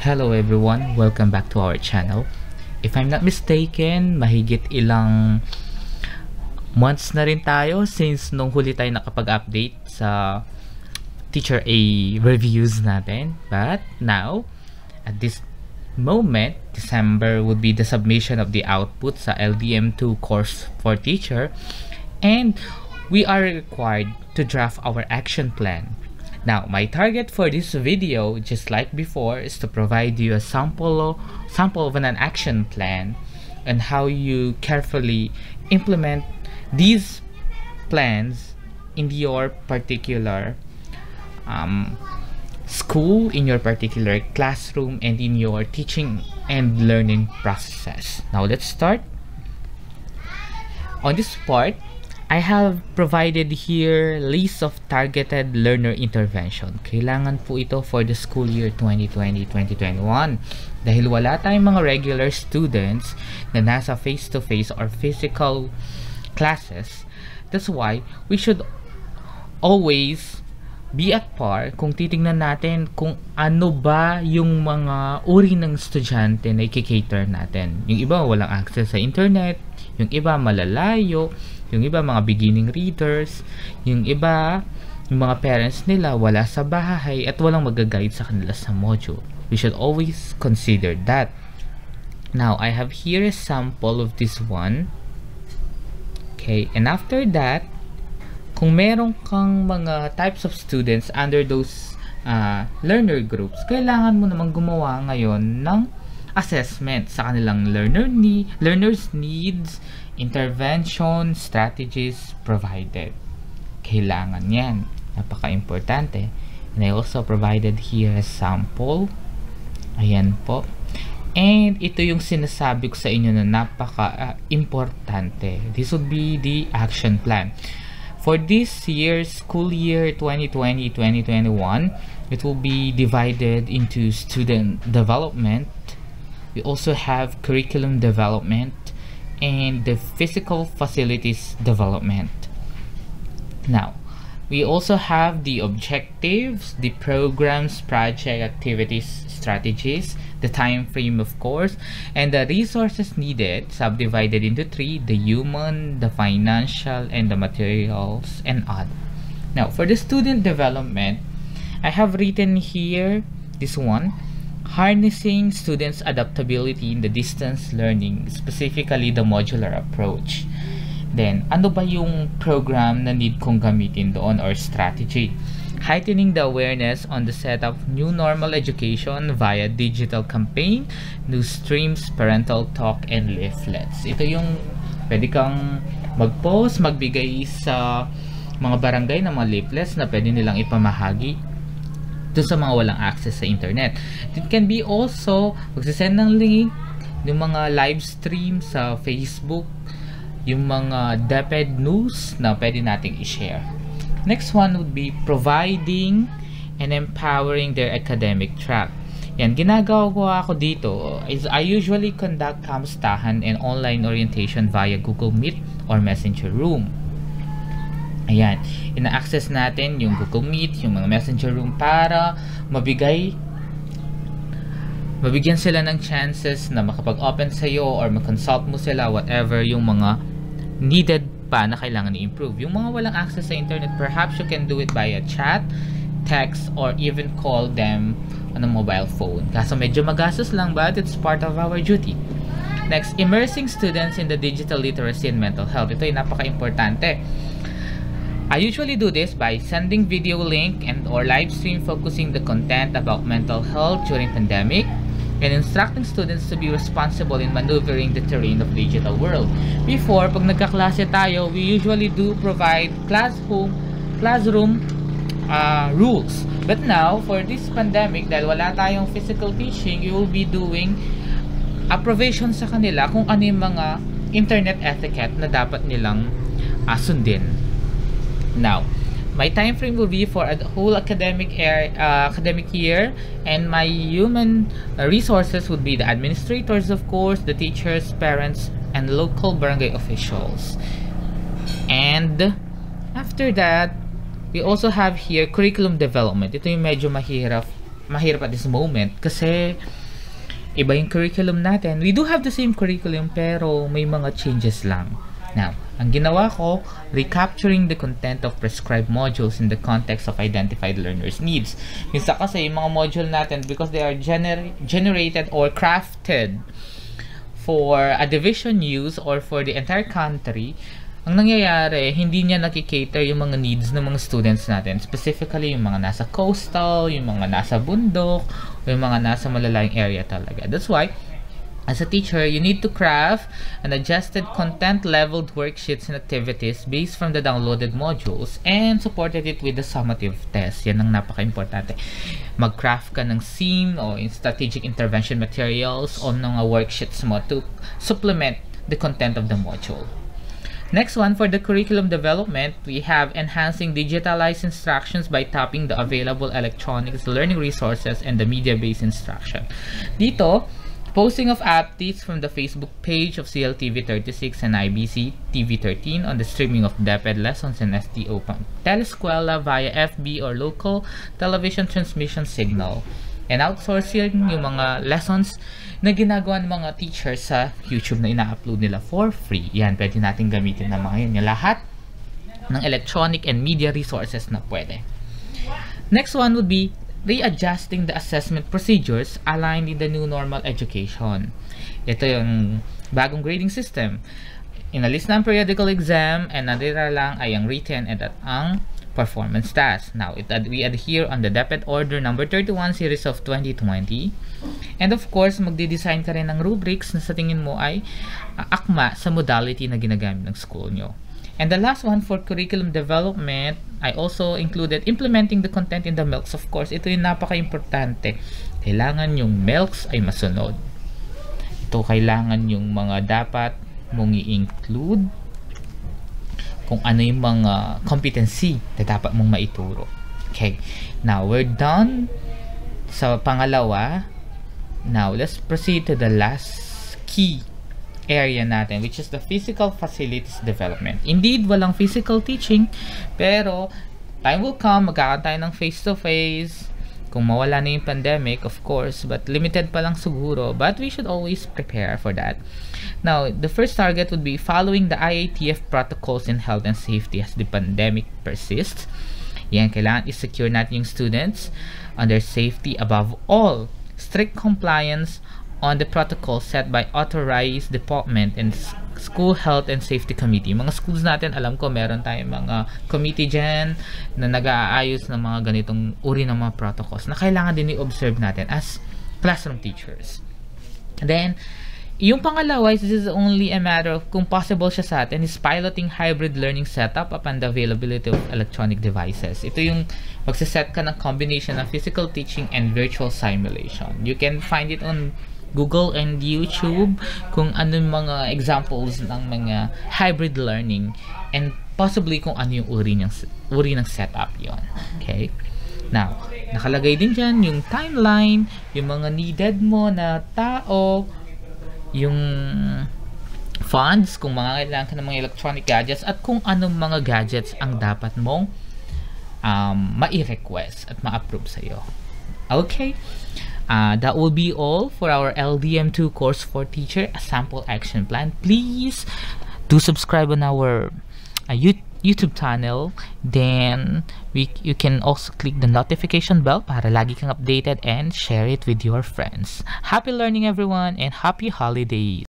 Hello everyone, welcome back to our channel. If I'm not mistaken, mahigit ilang months na rin tayo since nung huli tayo nakapag-update sa Teacher A reviews natin. But now, at this moment, December would be the submission of the output sa LDM2 course for teacher, and we are required to draft our action plan. Now, my target for this video, just like before, is to provide you a sample of an action plan and how you carefully implement these plans in your particular school, in your particular classroom, and in your teaching and learning processes. Now, let's start. On this part, I have provided here list of targeted learner intervention. Kailangan po ito for the school year 2020-2021 dahil wala tayong mga regular students na nasa face-to-face or physical classes. That's why we should always be at par kung titingnan natin kung ano ba yung mga uri ng estudyante na i-cater natin. Yung iba walang access sa internet, yung iba malalayo, yung iba mga beginning readers, yung iba yung mga parents nila wala sa bahay at walang mag-guide sa kanila sa module. We should always consider that. Now, I have here a sample of this one. Okay, and after that, kung meron kang mga types of students under those learner groups, kailangan mo namang gumawa ngayon ng assessment sa kanilang learners needs, intervention, strategies provided. Kailangan yan. Napaka-importante. And I also provided here a sample. Ayan po. And ito yung sinasabi ko sa inyo na napaka-importante. This would be the action plan. For this year's school year 2020-2021, it will be divided into student development. We also have curriculum development and the physical facilities development. Now, we also have the objectives, the programs, project activities, strategies, the time frame of course, and the resources needed subdivided into three: the human, the financial, and the materials, and other. Now, for the student development, I have written here this one: harnessing students' adaptability in the distance learning, specifically the modular approach. Then, ano ba yung program na need kong gamitin doon or strategy? Heightening the awareness on the setup of new normal education via digital campaign, new streams, parental talk, and leaflets. Ito yung pwede kang mag-post, magbigay sa mga barangay ng mga leaflets na pwede nilang ipamahagi doon sa mga walang access sa internet. It can be also magsisend ng link yung mga live stream sa Facebook, yung mga DepEd news na pwede nating i-share. Next one would be providing and empowering their academic track. Yan, ginagawa ko dito is I usually conduct kamustahan and online orientation via Google Meet or Messenger Room. Ayan, ina-access natin yung Google Meet, yung mga Messenger Room para mabigyan sila ng chances na makapag-open sa'yo or mag-consult mo sila, whatever yung mga needed pa na kailangan i-improve. Yung mga walang access sa internet, perhaps you can do it via chat, text, or even call them on a mobile phone. Kaso medyo magastos lang, but it's part of our duty. Next, immersing students in the digital literacy and mental health. Ito ay napaka-importante. I usually do this by sending video link and or live stream focusing the content about mental health during pandemic and instructing students to be responsible in maneuvering the terrain of digital world. Before, pag nagkaklase tayo, we usually do provide classroom rules. But now, for this pandemic, dahil wala tayong physical teaching, you will be doing approbation sa kanila kung ano yung mga internet etiquette na dapat nilang sundin. Now, my time frame will be for a whole academic year, and my human resources would be the administrators, of course, the teachers, parents, and local barangay officials. And after that, we also have here curriculum development. Ito yung medyo mahirap mahirap at this moment kasi iba yung curriculum natin. We do have the same curriculum pero may mga changes lang. Now, ang ginawa ko, recapturing the content of prescribed modules in the context of identified learners' needs. Minsan kasi yung mga module natin, because they are generated or crafted for a division use or for the entire country, ang nangyayari, hindi niya nakikater yung mga needs ng mga students natin. Specifically, yung mga nasa coastal, yung mga nasa bundok, o yung mga nasa malalayong area talaga. That's why, as a teacher, you need to craft an adjusted content-leveled worksheets and activities based from the downloaded modules and supported it with the summative test. Yan ang napaka-importante. Mag-craft ka ng SIM o strategic intervention materials o mga worksheets mo to supplement the content of the module. Next one, for the curriculum development, we have enhancing digitalized instructions by tapping the available electronics, learning resources, and the media-based instruction. Dito, posting of updates from the Facebook page of CLTV36 and IBC TV13 on the streaming of DepEd lessons and STO Telescuela via FB or local television transmission signal. And outsourcing yung mga lessons na ginagawa ng mga teachers sa YouTube na ina-upload nila for free. Yan, pwede natin gamitin na mga yun. Yung lahat ng electronic and media resources na pwede. Next one would be readjusting the assessment procedures aligned in the new normal education. Ito yung bagong grading system. Inalis na ang periodical exam and natira lang ay ang written and at ang performance task. Now, we adhere on the DepEd Order number 31 series of 2020. And of course, magde-design ka rin ng rubrics na sa tingin mo ay akma sa modality na ginagamit ng school nyo. And the last one for curriculum development, I also included implementing the content in the MELCs. Of course, ito yung napaka-importante. Kailangan yung MELCs ay masunod. Ito kailangan yung mga dapat mong i-include kung ano yung mga competency na dapat mong maituro. Okay. Now, we're done sa pangalawa. Now, let's proceed to the last key area natin, which is the physical facilities development. Indeed, walang physical teaching, pero time will come, magkakaroon tayo ng face-to-face, kung mawala na yung pandemic, of course, but limited pa lang siguro, but we should always prepare for that. Now, the first target would be following the IATF protocols in health and safety as the pandemic persists. Yan, kailangan i-secure natin yung students on their safety above all. Strict compliance on the protocol set by authorized department and school health and safety committee. Mga schools natin, alam ko meron tayong mga committee dyan na nag-aayos ng mga ganitong uri ng mga protocols na kailangan din i-observe natin as classroom teachers. Then, yung pangalawa, this is only a matter of kung possible siya sa atin, is piloting hybrid learning setup upon the availability of electronic devices. Ito yung magsaset ka ng combination of physical teaching and virtual simulation. You can find it on Google and YouTube kung ano yung mga examples ng mga hybrid learning and possibly kung ano yung uri ng setup yon. Okay? Now, nakalagay din dyan yung timeline, yung mga needed mo na tao, yung funds, kung mga kailangan ka ng mga electronic gadgets, at kung anong mga gadgets ang dapat mong mai-request at ma-approve sa'yo. Okay? That will be all for our LDM2 course for teacher, a sample action plan. Please do subscribe on our YouTube channel. Then you can also click the notification bell para lagi kang updated and share it with your friends. Happy learning everyone and happy holidays!